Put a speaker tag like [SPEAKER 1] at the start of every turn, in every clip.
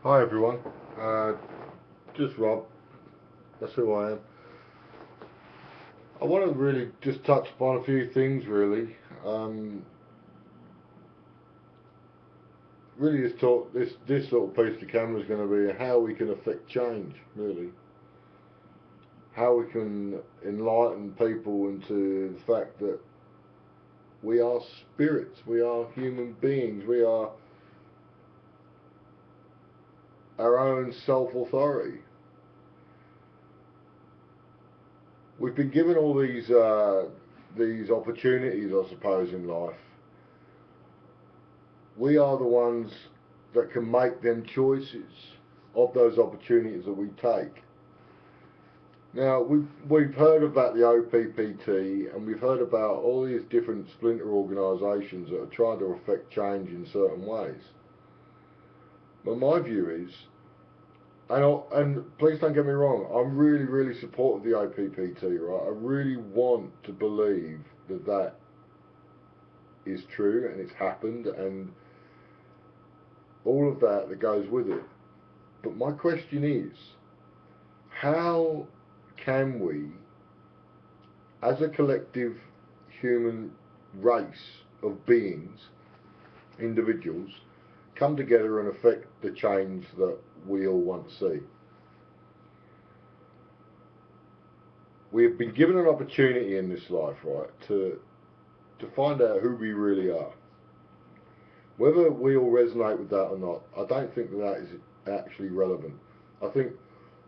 [SPEAKER 1] Hi everyone, just Rob, that's who I am. I want to really just touch upon a few things really. Really this talk, this little piece of camera is going to be how we can affect change really. How we can enlighten people into the fact that we are spirits, we are human beings, we are our own self-authority. We've been given all these opportunities, I suppose, in life. We are the ones that can make them choices of those opportunities that we take. Now, we've heard about the OPPT and we've heard about all these different splinter organisations that are trying to affect change in certain ways. But my view is, and please don't get me wrong, I'm really, really supportive of the OPPT, right? I really want to believe that that is true and it's happened and all of that goes with it. But my question is, how can we, as a collective human race of beings, individuals, come together and affect the change that we all want to see? We have been given an opportunity in this life, right, to find out who we really are. Whether we all resonate with that or not, I don't think that is actually relevant. I think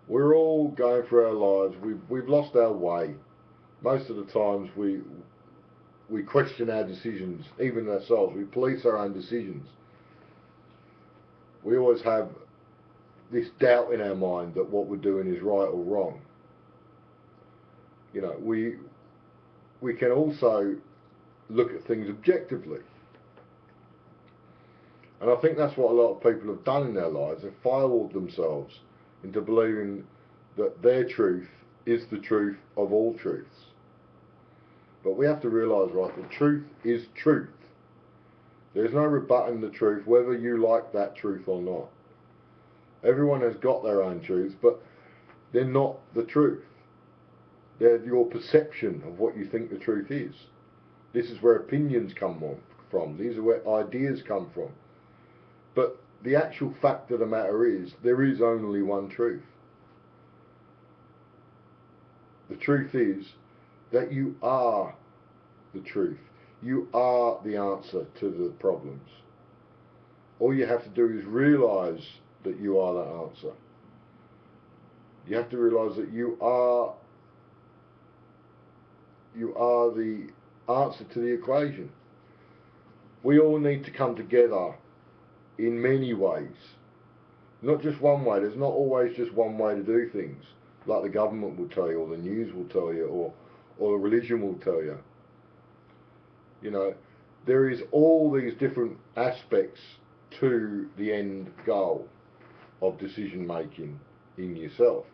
[SPEAKER 1] we're all going through our lives. We've lost our way. Most of the times we question our decisions, even ourselves. We police our own decisions. We always have this doubt in our mind that what we're doing is right or wrong. You know, we can also look at things objectively. And I think that's what a lot of people have done in their lives. They've firewalled themselves into believing that their truth is the truth of all truths. But we have to realise, right, the truth is truth. There's no rebutting the truth, whether you like that truth or not. Everyone has got their own truths, but they're not the truth. They're your perception of what you think the truth is. This is where opinions come from. These are where ideas come from. But the actual fact of the matter is, there is only one truth. The truth is that you are the truth. You are the answer to the problems. All you have to do is realise that you are that answer. You have to realise that you are the answer to the equation. We all need to come together in many ways. Not just one way. There's not always just one way to do things, like the government will tell you, or the news will tell you, or the religion will tell you. You know, there is all these different aspects to the end goal of decision making in yourself.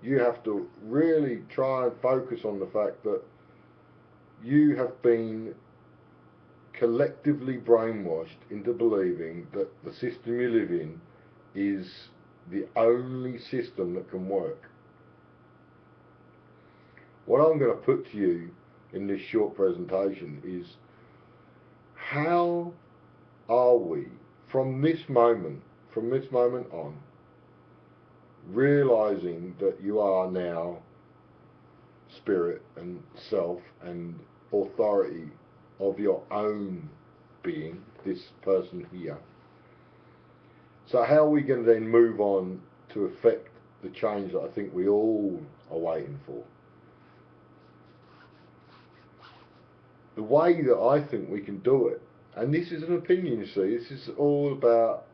[SPEAKER 1] You have to really try and focus on the fact that you have been collectively brainwashed into believing that the system you live in is the only system that can work. What I'm going to put to you in this short presentation is, how are we from this moment on, realizing that you are now spirit and self and authority of your own being, this person here? So how are we going to then move on to affect the change that I think we all are waiting for? The way that I think we can do it, and this is an opinion, you see, this is all about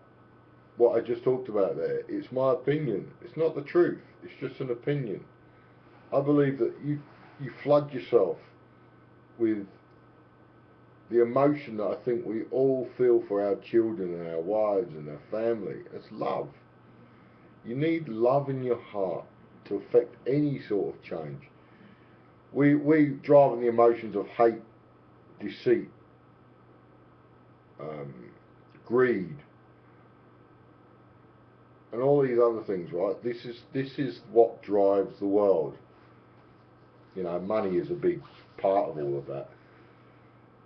[SPEAKER 1] what I just talked about there. It's my opinion. It's not the truth. It's just an opinion. I believe that you flood yourself with the emotion that I think we all feel for our children and our wives and our family. It's love. You need love in your heart to affect any sort of change. We drive on the emotions of hate, deceit, greed, and all these other things, right? This is what drives the world. You know, money is a big part of all of that.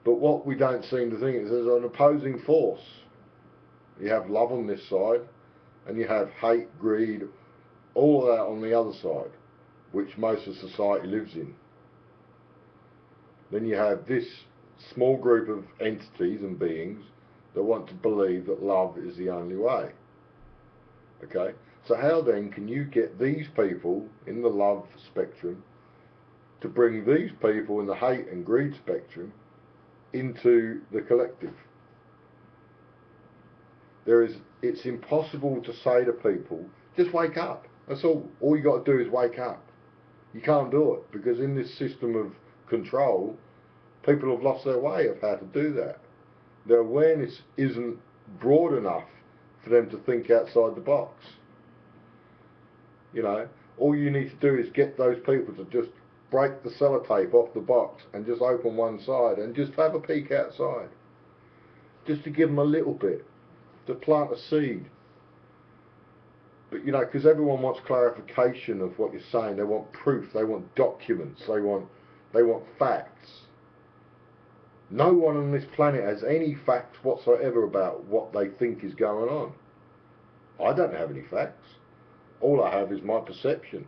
[SPEAKER 1] But what we don't seem to think is there's an opposing force. You have love on this side, and you have hate, greed, all of that on the other side, which most of society lives in. Then you have this small group of entities and beings that want to believe that love is the only way. Okay? So how then can you get these people in the love spectrum to bring these people in the hate and greed spectrum into the collective? It's impossible to say to people, just wake up. That's all. All you got to do is wake up. You can't do it, because in this system of control, people have lost their way of how to do that. Their awareness isn't broad enough for them to think outside the box. You know, all you need to do is get those people to just break the sellotape off the box and just open one side and just have a peek outside. Just to give them a little bit, to plant a seed. But you know, because everyone wants clarification of what you're saying. They want proof, they want documents, they want facts. No one on this planet has any facts whatsoever about what they think is going on. I don't have any facts. All I have is my perception.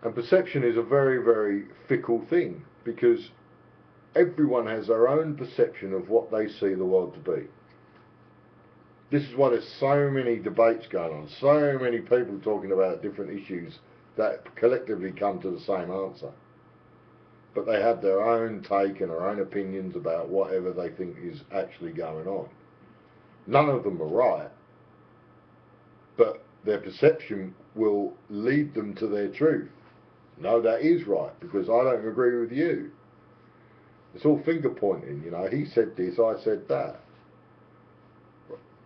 [SPEAKER 1] And perception is a very, very fickle thing, because everyone has their own perception of what they see the world to be. This is why there's so many debates going on, so many people talking about different issues that collectively come to the same answer. But they have their own take and their own opinions about whatever they think is actually going on. None of them are right, but their perception will lead them to their truth. No, that is right, because I don't agree with you. It's all finger pointing, you know. He said this, I said that.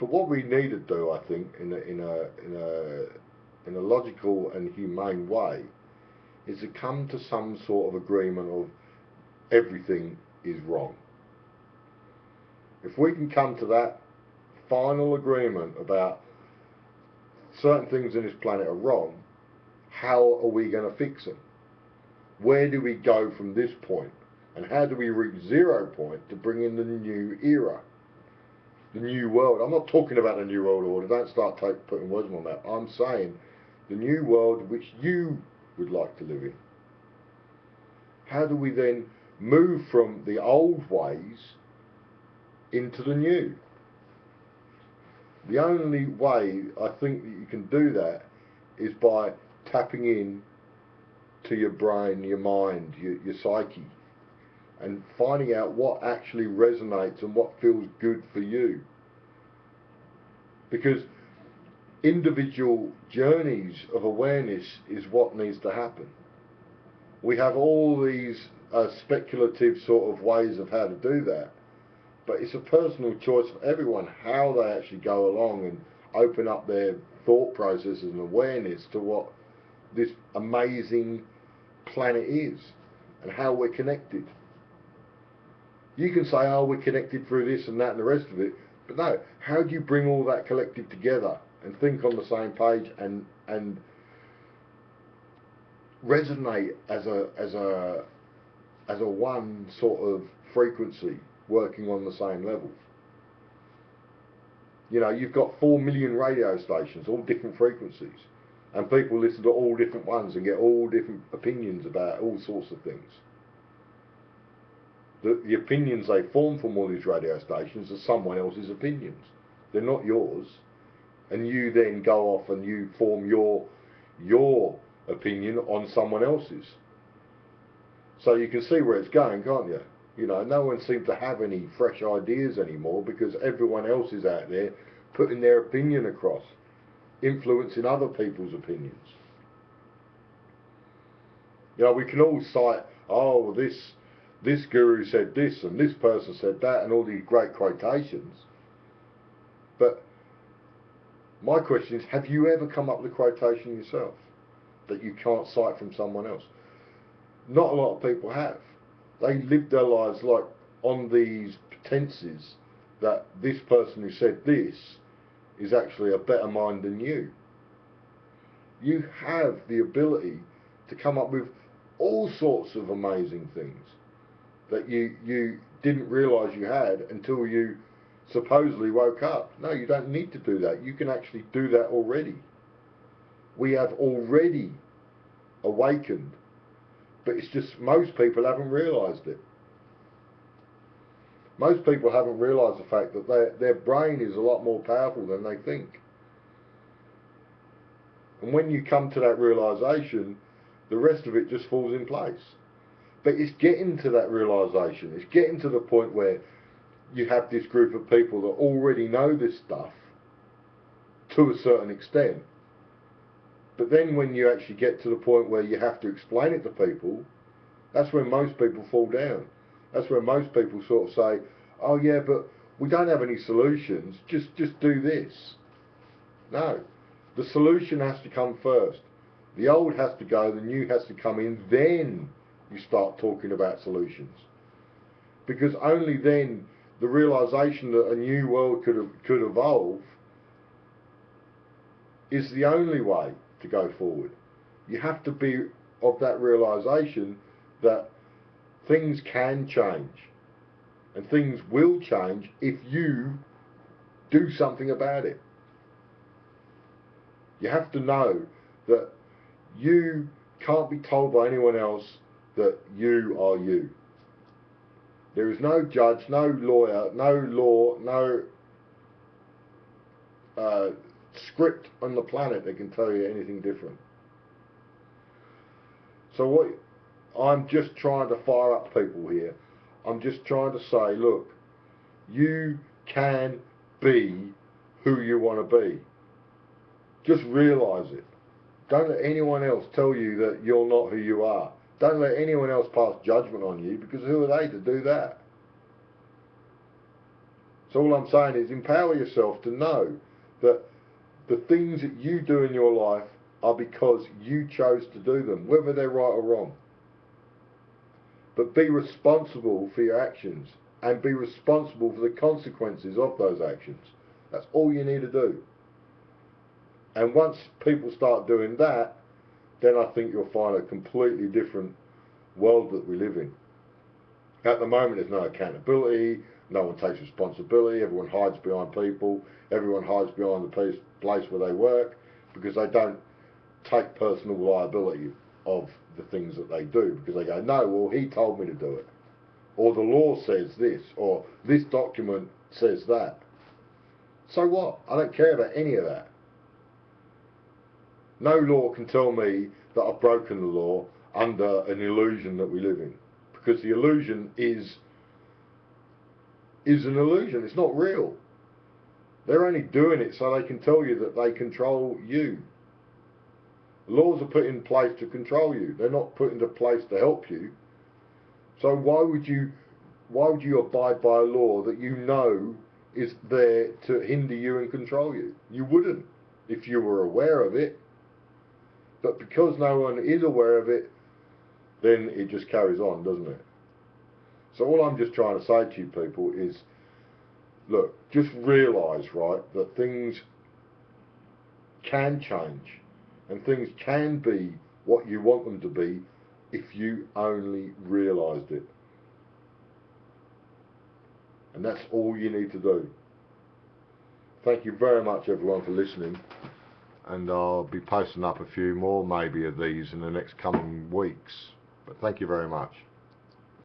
[SPEAKER 1] But what we need to do, I think, in a logical and humane way, is to come to some sort of agreement of everything is wrong. If we can come to that final agreement about certain things in this planet are wrong, how are we going to fix them? Where do we go from this point? And how do we reach 0 point to bring in the new era? The new world. I'm not talking about the new world order. Don't start putting words on that. I'm saying the new world which you would like to live in. How do we then move from the old ways into the new? The only way I think that you can do that is by tapping in to your brain, your mind, your psyche, and finding out what actually resonates and what feels good for you. Because individual journeys of awareness is what needs to happen. We have all these speculative sort of ways of how to do that, but it's a personal choice for everyone how they actually go along and open up their thought processes and awareness to what this amazing planet is and how we're connected. You can say, oh, we're connected through this and that and the rest of it, but no, how do you bring all that collective together and think on the same page and resonate as a one sort of frequency working on the same level? You know, you've got 4 million radio stations, all different frequencies, and people listen to all different ones and get all different opinions about all sorts of things. The opinions they form from all these radio stations are someone else's opinions. They're not yours. And you then go off and you form your opinion on someone else's. So you can see where it's going, can't you? You know, no one seems to have any fresh ideas anymore because everyone else is out there putting their opinion across, influencing other people's opinions. You know, we can all cite, oh, this guru said this and this person said that and all these great quotations. But my question is, have you ever come up with a quotation yourself that you can't cite from someone else? Not a lot of people have. They live their lives like on these pretenses that this person who said this is actually a better mind than you. You have the ability to come up with all sorts of amazing things that you didn't realise you had until you supposedly woke up. No, you don't need to do that. You can actually do that already. We have already awakened, but it's just most people haven't realised it. Most people haven't realised the fact that their brain is a lot more powerful than they think. And when you come to that realisation, the rest of it just falls in place. But it's getting to that realisation. It's getting to the point where you have this group of people that already know this stuff to a certain extent. But then when you actually get to the point where you have to explain it to people, that's when most people fall down. That's where most people sort of say, oh yeah, but we don't have any solutions, just do this. No, the solution has to come first. The old has to go, the new has to come in, then you start talking about solutions. Because only then the realisation that a new world could evolve is the only way to go forward. You have to be of that realisation that things can change and things will change if you do something about it. You have to know that you can't be told by anyone else that you are you. There is no judge, no lawyer, no law, no script on the planet that can tell you anything different. So what I'm just trying to fire up people here. I'm just trying to say, look, you can be who you want to be. Just realise it. Don't let anyone else tell you that you're not who you are. Don't let anyone else pass judgment on you, because who are they to do that? So all I'm saying is empower yourself to know that the things that you do in your life are because you chose to do them, whether they're right or wrong. But be responsible for your actions and be responsible for the consequences of those actions. That's all you need to do. And once people start doing that, then I think you'll find a completely different world that we live in. At the moment, there's no accountability, no one takes responsibility, everyone hides behind people, everyone hides behind the place where they work, because they don't take personal liability of the things that they do, because they go, no, well, he told me to do it, or the law says this, or this document says that. So what? I don't care about any of that. No law can tell me that I've broken the law under an illusion that we live in, because the illusion is an illusion. It's not real. They're only doing it so they can tell you that they control you. Laws are put in place to control you. They're not put into place to help you. So why would you abide by a law that you know is there to hinder you and control you? You wouldn't if you were aware of it. But because no one is aware of it, then it just carries on, doesn't it? So all I'm just trying to say to you people is, look, just realise, right, that things can change and things can be what you want them to be if you only realised it. And that's all you need to do. Thank you very much everyone for listening, and I'll be posting up a few more maybe of these in the next coming weeks. But thank you very much.